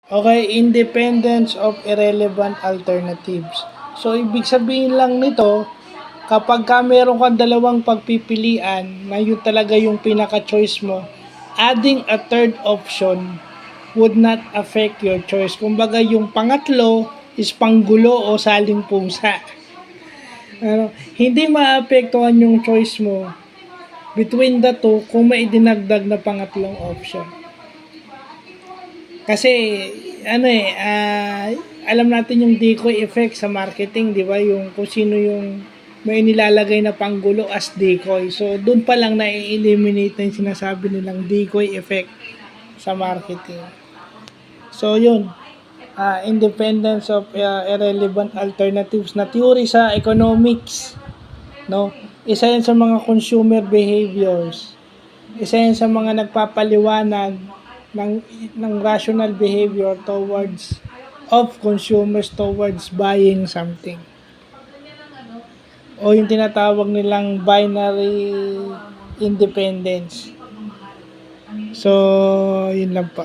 Okay, independence of irrelevant alternatives. So, ibig sabihin lang nito, kapag ka meron kang dalawang pagpipilian na yun talaga yung pinaka-choice mo, adding a third option would not affect your choice. Kumbaga, yung pangatlo is panggulo o saling pusa. Hindi maapektuhan yung choice mo between the two kung may dinagdag na pangatlong option. Kasi alam natin yung decoy effect sa marketing, 'di ba? Yung kung sino yung may nilalagay na panggulo as decoy. So doon pa lang na-eliminate na yung sinasabi nilang decoy effect sa marketing. So yun, independence of irrelevant alternatives na theory sa economics, no? Isa yan sa mga consumer behaviors. Isa yan sa mga nagpapaliwanag ng rational behavior towards of consumers towards buying something. O yung tinatawag nilang binary independence. So, yun lang pa.